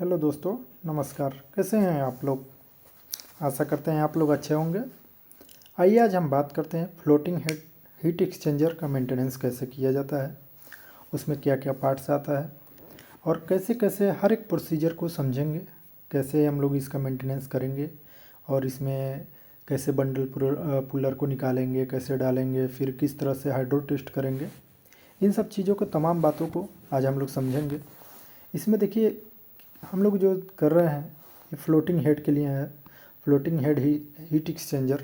Hello दोस्तों, नमस्कार। कैसे हैं आप लोग? आशा करते हैं आप लोग अच्छे होंगे। आइए आज हम बात करते हैं फ्लोटिंग हेड हीट एक्सचेंजर का मेंटेनेंस कैसे किया जाता है, उसमें क्या क्या पार्ट्स आता है और कैसे कैसे हर एक प्रोसीजर को समझेंगे, कैसे हम लोग इसका मेंटेनेंस करेंगे और इसमें कैसे बंडल पुलर को निकालेंगे, कैसे डालेंगे, फिर किस तरह से हाइड्रो टेस्ट करेंगे। इन सब चीज़ों को, तमाम बातों को आज हम लोग समझेंगे। इसमें देखिए, हम लोग जो कर रहे हैं ये फ्लोटिंग हेड के लिए है। फ्लोटिंग हेड हीट एक्सचेंजर,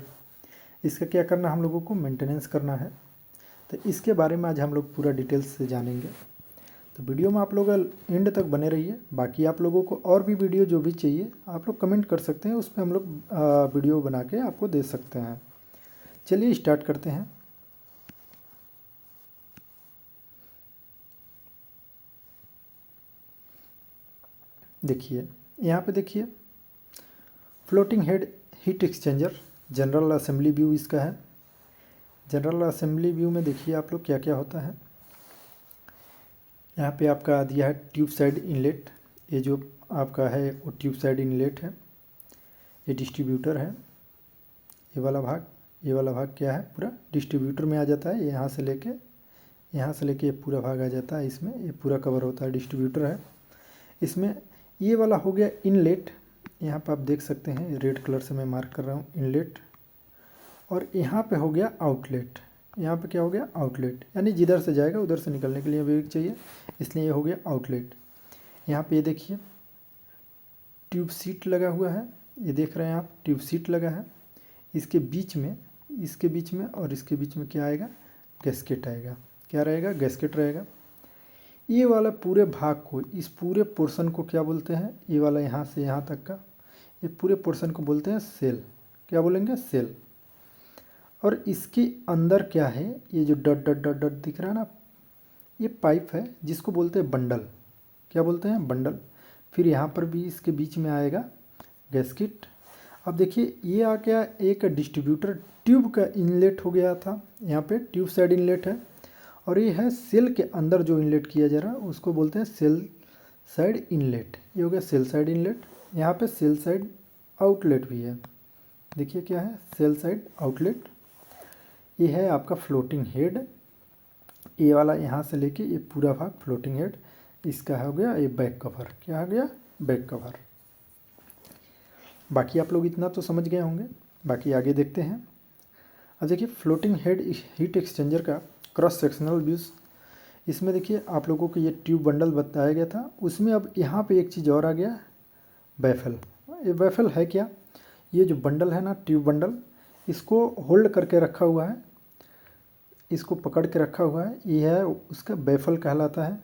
इसका क्या करना, हम लोगों को मेंटेनेंस करना है। तो इसके बारे में आज हम लोग पूरा डिटेल्स से जानेंगे। तो वीडियो में आप लोग एंड तक बने रहिए। बाकी आप लोगों को और भी वीडियो जो भी चाहिए आप लोग कमेंट कर सकते हैं, उस पर हम लोग वीडियो बना के आपको दे सकते हैं। चलिए स्टार्ट करते हैं। देखिए यहाँ पे देखिए, floating head heat exchanger general assembly view इसका है। जनरल असेंबली व्यू में देखिए आप लोग क्या क्या होता है। यहाँ पे आपका दिया है ट्यूब साइड इनलेट। ये जो आपका है वो ट्यूब साइड इनलेट है। ये डिस्ट्रीब्यूटर है। ये वाला भाग क्या है, पूरा डिस्ट्रीब्यूटर में आ जाता है। यहाँ से लेके ये पूरा भाग आ जाता है। इसमें ये पूरा कवर होता है, डिस्ट्रीब्यूटर है। इसमें ये वाला हो गया इनलेट। यहाँ पर आप देख सकते हैं, रेड कलर से मैं मार्क कर रहा हूँ इनलेट। और यहाँ पे हो गया आउटलेट। यहाँ पे क्या हो गया, आउटलेट, यानी जिधर से जाएगा उधर से निकलने के लिए वेग चाहिए, इसलिए ये हो गया आउटलेट। यहाँ पे ये देखिए ट्यूब सीट लगा हुआ है। ये देख रहे हैं आप, ट्यूब सीट लगा है। इसके बीच में और इसके बीच में क्या आएगा, गैस्केट आएगा। क्या रहेगा, गैस्केट रहेगा। ये वाला पूरे भाग को, इस पूरे पोर्शन को क्या बोलते हैं, ये वाला यहाँ से यहाँ तक का ये पूरे पोर्शन को बोलते हैं सेल। क्या बोलेंगे, सेल। और इसके अंदर क्या है, ये जो डट डट डट डट दिख रहा है ना, ये पाइप है जिसको बोलते हैं बंडल। क्या बोलते हैं, बंडल। फिर यहाँ पर भी इसके बीच में आएगा गैस्केट। अब देखिए ये आ गया एक डिस्ट्रीब्यूटर ट्यूब का इनलेट हो गया था। यहाँ पे ट्यूब साइड इनलेट है। और ये है सेल के अंदर जो इनलेट किया जा रहा है उसको बोलते हैं सेल साइड इनलेट। ये हो गया सेल साइड इनलेट। यहाँ पे सेल साइड आउटलेट भी है। देखिए क्या है, सेल साइड आउटलेट। ये है आपका फ्लोटिंग हेड। ये वाला यहाँ से लेके ये पूरा भाग फ्लोटिंग हेड, इसका हो गया ये बैक कवर। क्या हो गया, बैक कवर। बाकी आप लोग इतना तो समझ गए होंगे। बाकी आगे देखते हैं। अब देखिए फ्लोटिंग हेड हीट एक्सचेंजर का क्रॉस सेक्शनल व्यूज़। इसमें देखिए आप लोगों को ये ट्यूब बंडल बताया गया था, उसमें अब यहाँ पे एक चीज़ और आ गया, बैफल। ये बैफल है क्या, ये जो बंडल है ना, ट्यूब बंडल, इसको होल्ड करके रखा हुआ है, इसको पकड़ के रखा हुआ है। ये है उसका बैफल कहलाता है।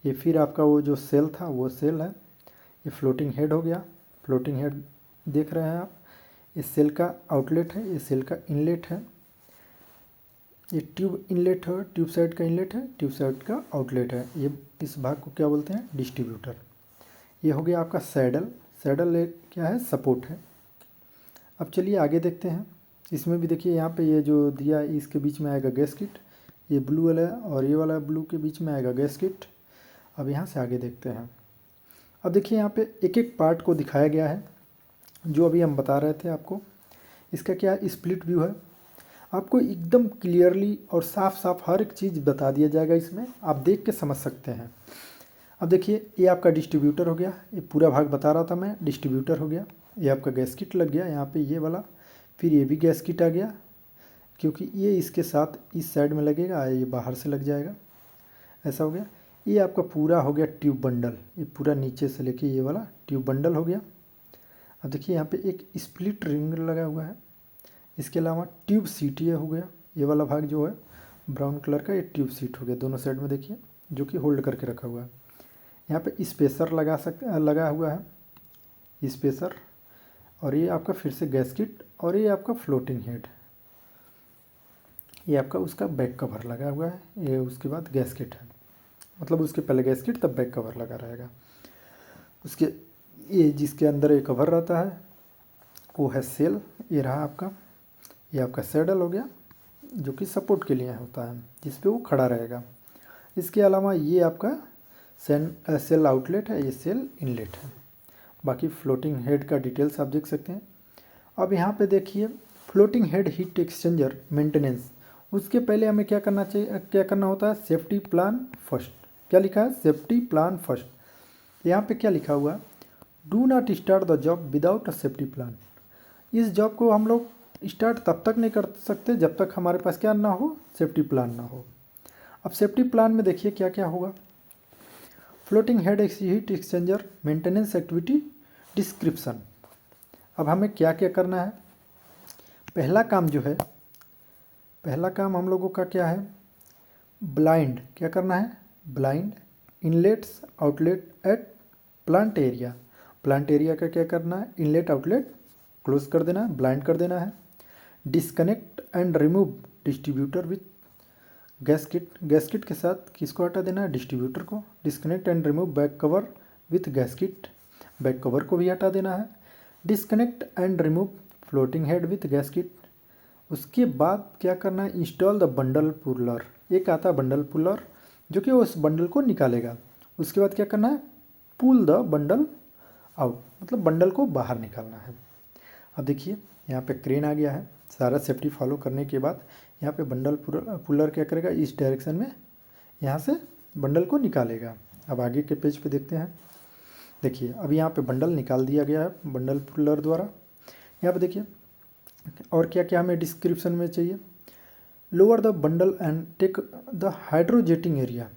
ये फिर आपका वो जो सेल था वो सेल है। ये फ्लोटिंग हेड हो गया। फ्लोटिंग हेड देख रहे हैं आप, ये सेल का आउटलेट है, ये सेल का इनलेट है। ये ट्यूब इनलेट है, ट्यूब साइड का इनलेट है, ट्यूब साइड का आउटलेट है। ये इस भाग को क्या बोलते हैं, डिस्ट्रीब्यूटर। ये हो गया आपका सैडल। सैडल एक क्या है, सपोर्ट है। अब चलिए आगे देखते हैं। इसमें भी देखिए यहाँ पे ये जो दिया इसके बीच में आएगा गैस्केट। ये ब्लू वाला और ये वाला ब्लू के बीच में आएगा गैस्केट। अब यहाँ से आगे देखते हैं। अब देखिए यहाँ पे एक एक पार्ट को दिखाया गया है जो अभी हम बता रहे थे आपको। इसका क्या है, स्प्लिट व्यू है। आपको एकदम क्लियरली और साफ साफ हर एक चीज़ बता दिया जाएगा, इसमें आप देख के समझ सकते हैं। अब देखिए ये आपका डिस्ट्रीब्यूटर हो गया, ये पूरा भाग बता रहा था मैं, डिस्ट्रीब्यूटर हो गया। ये आपका गैस्केट लग गया यहाँ पे, ये वाला। फिर ये भी गैस्केट आ गया, क्योंकि ये इसके साथ इस साइड में लगेगा, ये बाहर से लग जाएगा, ऐसा हो गया। ये आपका पूरा हो गया ट्यूब बंडल। ये पूरा नीचे से लेके ये वाला ट्यूब बंडल हो गया। अब देखिए यहाँ पे एक स्प्लिट रिंग लगा हुआ है। इसके अलावा ट्यूब सीट ये हो गया। ये वाला भाग जो है ब्राउन कलर का, ये ट्यूब सीट हो गया दोनों साइड में देखिए, जो कि होल्ड करके रखा हुआ है। यहाँ पे स्पेसर लगा हुआ है, स्पेसर। और ये आपका फिर से गैस्केट, और ये आपका फ्लोटिंग हेड। ये आपका उसका बैक कवर लगा हुआ है। ये उसके बाद गैस्केट है, मतलब उसके पहले गैस्केट तब बैक कवर लगा रहेगा। उसके ये जिसके अंदर ये कवर रहता है वो है सेल। ये रहा आपका, ये आपका सैडल हो गया, जो कि सपोर्ट के लिए होता है, जिस पे वो खड़ा रहेगा। इसके अलावा ये आपका सेल आउटलेट है, ये सेल इनलेट है। बाकी फ्लोटिंग हेड का डिटेल्स आप देख सकते हैं। अब यहाँ पे देखिए floating head heat exchanger maintenance, उसके पहले हमें क्या करना चाहिए, क्या करना होता है, सेफ्टी प्लान फर्स्ट। क्या लिखा है, सेफ्टी प्लान फर्स्ट। यहाँ पे क्या लिखा हुआ है, do not start the job without a safety plan. इस जॉब को हम लोग स्टार्ट तब तक नहीं कर सकते जब तक हमारे पास क्या ना हो, सेफ्टी प्लान ना हो। अब सेफ्टी प्लान में देखिए क्या क्या होगा, floating head heat exchanger maintenance activity description. अब हमें क्या क्या करना है, पहला काम जो है, पहला काम हम लोगों का क्या है, ब्लाइंड, क्या करना है, blind inlets outlet at plant area. Plant area का क्या करना है, इनलेट आउटलेट क्लोज कर देना है, ब्लाइंड कर देना है। Disconnect and remove distributor with gasket, gasket के साथ किसको हटा देना है, डिस्ट्रीब्यूटर को। Disconnect and remove back cover with gasket, back cover को भी हटा देना है। Disconnect and remove floating head with gasket. उसके बाद क्या करना है, इंस्टॉल द बंडल पुलर, एक आता है बंडल पुलर जो कि उस बंडल को निकालेगा। उसके बाद क्या करना है, पुल द बंडल आउट, मतलब बंडल को बाहर निकालना है। अब देखिए यहाँ पे क्रेन आ गया है, सारा सेफ्टी फॉलो करने के बाद यहाँ पे बंडल पुलर क्या करेगा, इस डायरेक्शन में यहाँ से बंडल को निकालेगा। अब आगे के पेज पे देखते हैं। देखिए अब यहाँ पे बंडल निकाल दिया गया है बंडल पुलर द्वारा। यहाँ पे देखिए और क्या क्या हमें डिस्क्रिप्शन में चाहिए, lower the bundle and take the hydrojetting area,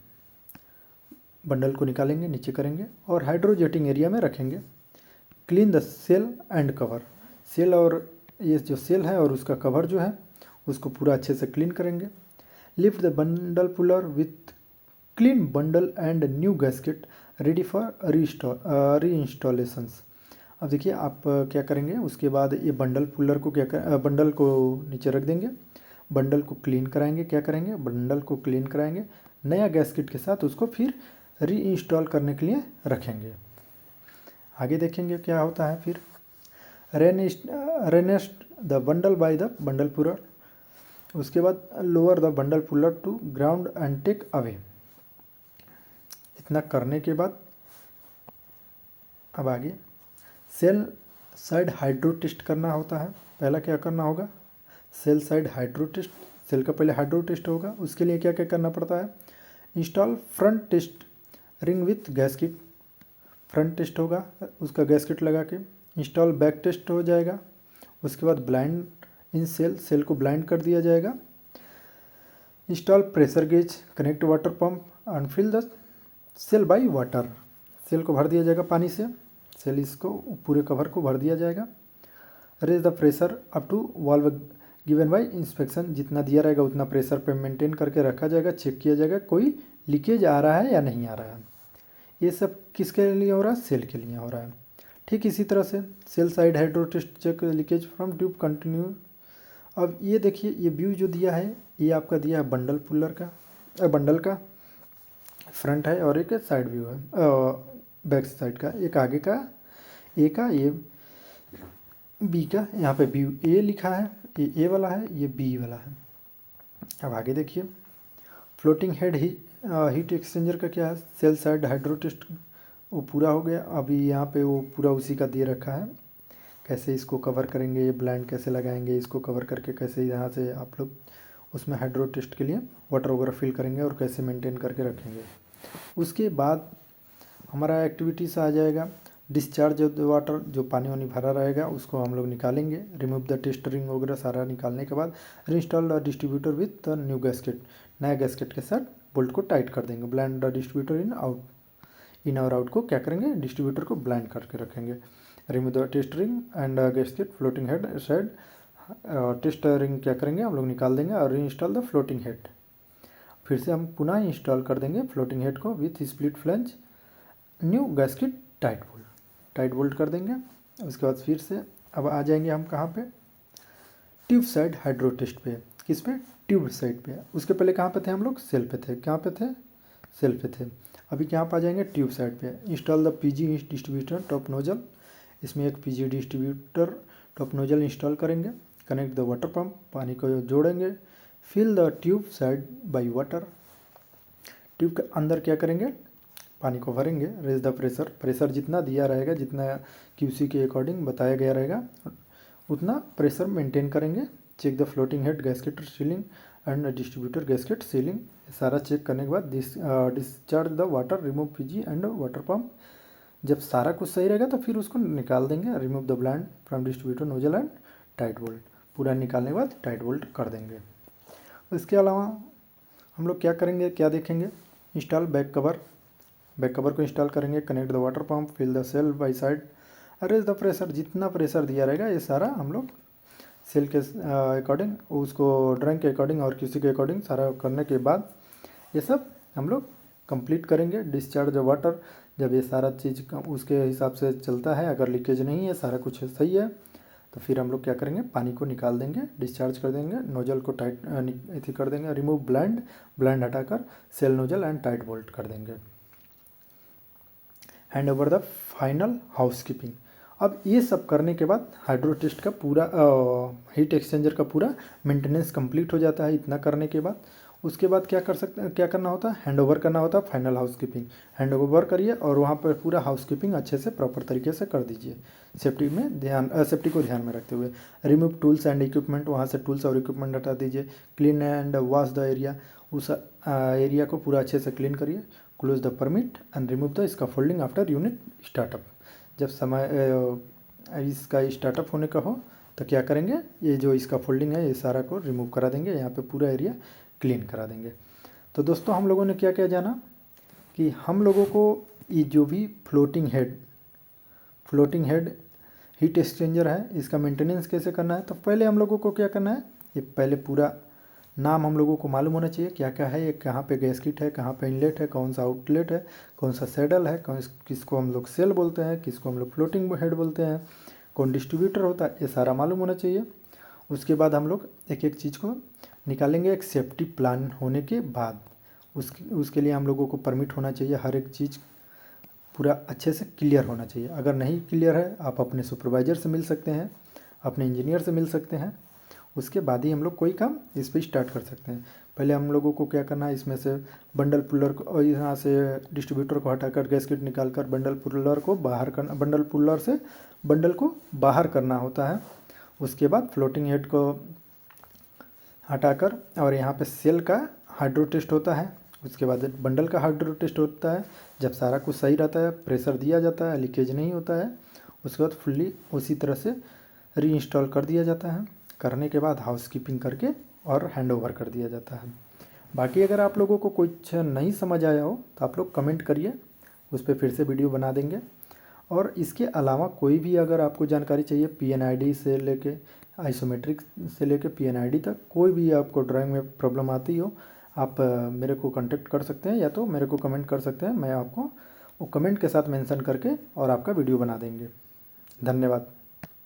bundle को निकालेंगे, नीचे करेंगे और हाइड्रोजेटिंग एरिया में रखेंगे। Clean the shell and cover, shell और ये जो सेल है और उसका कवर जो है उसको पूरा अच्छे से क्लीन करेंगे। Lift the bundle puller with clean bundle and new gasket ready for री इंस्टॉलेशंस। अब देखिए आप क्या करेंगे, उसके बाद ये बंडल पुलर को क्या कर, बंडल को नीचे रख देंगे, बंडल को क्लीन कराएंगे, क्या करेंगे, बंडल को क्लीन कराएंगे, नया गैस्केट के साथ उसको फिर री इंस्टॉल करने के लिए रखेंगे। आगे देखेंगे क्या होता है फिर, raise the bundle by the bundle puller. उसके बाद lower the bundle puller to ground and take away. इतना करने के बाद अब आगे सेल साइड हाइड्रो टेस्ट करना होता है। पहला क्या करना होगा, shell side hydro test, shell का पहले हाइड्रो टेस्ट होगा। उसके लिए क्या क्या करना पड़ता है, install front test ring with gasket, front test होगा उसका गैसकिट लगा के। इंस्टॉल बैक टेस्ट हो जाएगा। उसके बाद ब्लाइंड इन सेल, सेल को ब्लाइंड कर दिया जाएगा। Install pressure gauge, connect water pump and fill the shell by water, सेल को भर दिया जाएगा पानी से, सेल इसको पूरे कवर को भर दिया जाएगा। Raise the pressure up to valve given by inspection, जितना दिया रहेगा उतना प्रेशर पे मेंटेन करके रखा जाएगा, चेक किया जाएगा कोई लीकेज आ रहा है या नहीं आ रहा है। ये सब किसके लिए हो रहा है, सेल के लिए हो रहा है। ठीक इसी तरह से shell side hydro test check leakage from tube continue. अब ये देखिए ये व्यू जो दिया है ये आपका दिया है बंडल पुलर का, बंडल का फ्रंट है और एक साइड व्यू है, बैक साइड का, एक आगे का, ए का, ये बी का। यहाँ पे व्यू ए लिखा है, ये ए वाला है, ये बी वाला है। अब आगे देखिए फ्लोटिंग हेड हीट एक्सचेंजर का क्या है, सेल साइड हाइड्रो टेस्ट वो पूरा हो गया। अभी यहाँ पे वो पूरा उसी का दे रखा है, कैसे इसको कवर करेंगे, ये ब्लाइंड कैसे लगाएंगे, इसको कवर करके कैसे यहाँ से आप लोग उसमें हाइड्रो टेस्ट के लिए वाटर वगैरह फिल करेंगे और कैसे मेंटेन करके रखेंगे। उसके बाद हमारा एक्टिविटीज़ आ जाएगा, डिस्चार्ज वाटर, जो पानी वानी भरा रहेगा उसको हम लोग निकालेंगे। रिमूव द टेस्ट रिंग वगैरह सारा निकालने के बाद reinstall the distributor with the new gasket, नया गैस्केट के साथ बोल्ट को टाइट कर देंगे। ब्लाइंड द डिस्ट्रीब्यूटर इन और आउट को क्या करेंगे, डिस्ट्रीब्यूटर को ब्लाइंड करके रखेंगे। Remove the test ring and gasket floating head side, test ring क्या करेंगे हम लोग निकाल देंगे और रीइंस्टॉल द फ्लोटिंग हेड। फिर से हम पुनः इंस्टॉल कर देंगे फ्लोटिंग हेड को with split flange, new gasket tight bolt कर देंगे। उसके बाद फिर से अब आ जाएंगे हम कहाँ पे, ट्यूब साइड हाइड्रो टेस्ट पे। किस पे, ट्यूब साइड पे। उसके पहले कहाँ पे थे हम लोग, सेल पे थे। कहाँ पे थे, सेल पे थे। अभी कहाँ पे आ जाएंगे, ट्यूब साइड पे। Install the PG distributor top nozzle, इसमें एक PG distributor top nozzle install करेंगे। कनेक्ट द वाटर पंप, पानी को जोड़ेंगे। Fill the tube side by water, tube के अंदर क्या करेंगे, पानी को भरेंगे। रेज द प्रेशर, प्रेशर जितना दिया रहेगा, जितना QC के अकॉर्डिंग बताया गया रहेगा उतना प्रेशर मेंटेन करेंगे। Check the floating head gasket sealing and distributor gasket sealing, सारा चेक करने के बाद discharge the water, remove PG and water pump. जब सारा कुछ सही रहेगा तो फिर उसको निकाल देंगे। Remove the blind from distributor nozzle and tight bolt, पूरा निकालने के बाद टाइट बोल्ट कर देंगे। इसके अलावा हम लोग क्या करेंगे, क्या देखेंगे, install back cover, back cover को इंस्टॉल करेंगे। Connect the water pump, fill the shell by side, arrange the pressure, जितना प्रेशर दिया रहेगा ये सारा हम लोग सेल के अकॉर्डिंग, उसको ड्राइंग के अकॉर्डिंग और QC के अकॉर्डिंग सारा करने के बाद ये सब हम लोग कंप्लीट करेंगे। डिस्चार्ज वाटर, जब ये सारा चीज़ उसके हिसाब से चलता है, अगर लीकेज नहीं है, सारा कुछ सही है, तो फिर हम लोग क्या करेंगे, पानी को निकाल देंगे, डिस्चार्ज कर देंगे, नोजल को टाइट इसी कर देंगे। रिमूव ब्लैंड, ब्लैंड हटाकर shell nozzle and tight bolt कर देंगे। Hand over the final housekeeping. अब ये सब करने के बाद हाइड्रो टेस्ट का पूरा हीट एक्सचेंजर का पूरा मेंटेनेंस कंप्लीट हो जाता है। इतना करने के बाद उसके बाद क्या कर सकते हैं, क्या करना होता है, हैंड ओवर करना होता है। फाइनल हाउसकीपिंग, हैंड ओवर करिए और वहाँ पर पूरा हाउसकीपिंग अच्छे से प्रॉपर तरीके से कर दीजिए, सेफ्टी में ध्यान, सेफ्टी को ध्यान में रखते हुए। रिमूव टूल्स एंड इक्विपमेंट, वहाँ से टूल्स और इक्विपमेंट हटा दीजिए। Clean and wash the area, उस एरिया को पूरा अच्छे से क्लीन करिए। Close the permit and remove the scaffolding after unit startup. जब समय इसका स्टार्टअप होने का हो तो क्या करेंगे, ये जो इसका फोल्डिंग है ये सारा को रिमूव करा देंगे, यहाँ पे पूरा एरिया क्लीन करा देंगे। तो दोस्तों हम लोगों ने क्या क्या जाना कि हम लोगों को ये जो भी फ्लोटिंग हेड हीट एक्सचेंजर है, इसका मेंटेनेंस कैसे करना है। तो पहले हम लोगों को क्या करना है, ये पहले पूरा नाम हम लोगों को मालूम होना चाहिए, क्या क्या है ये, कहाँ पे गैस्केट है, कहाँ पे इनलेट है, कौन सा आउटलेट है, कौन सा सैडल है, किसको हम लोग सेल बोलते हैं, किसको हम लोग फ्लोटिंग हेड बोलते हैं, कौन डिस्ट्रीब्यूटर होता है, ये सारा मालूम होना चाहिए। उसके बाद हम लोग एक एक चीज़ को निकालेंगे। एक सेफ्टी प्लान होने के बाद उसके लिए हम लोगों को परमिट होना चाहिए, हर एक चीज़ पूरा अच्छे से क्लियर होना चाहिए। अगर नहीं क्लियर है, आप अपने सुपरवाइज़र से मिल सकते हैं, अपने इंजीनियर से मिल सकते हैं, उसके बाद ही हम लोग कोई काम इस पर स्टार्ट कर सकते हैं। पहले हम लोगों को क्या करना है, इसमें से बंडल पुलर को और यहाँ से डिस्ट्रीब्यूटर को हटाकर गैस्केट निकालकर बंडल पुलर को बाहर करना, बंडल पुलर से बंडल को बाहर करना होता है। उसके बाद फ्लोटिंग हेड को हटाकर और यहाँ पे सेल का हाइड्रो टेस्ट होता है। उसके बाद बंडल का हाइड्रो टेस्ट होता है। जब सारा कुछ सही रहता है, प्रेशर दिया जाता है, लीकेज नहीं होता है, उसके बाद फुल्ली उसी तरह से रीइंस्टॉल कर दिया जाता है। करने के बाद हाउसकीपिंग करके और हैंड ओवर कर दिया जाता है। बाकी अगर आप लोगों को कुछ नहीं समझ आया हो तो आप लोग कमेंट करिए, उस पर फिर से वीडियो बना देंगे। और इसके अलावा कोई भी अगर आपको जानकारी चाहिए, PNID से लेके आइसोमेट्रिक से लेके PNID तक, कोई भी आपको ड्राइंग में प्रॉब्लम आती हो, आप मेरे को कांटेक्ट कर सकते हैं या तो मेरे को कमेंट कर सकते हैं। मैं आपको वो कमेंट के साथ मेंशन करके और आपका वीडियो बना देंगे। धन्यवाद।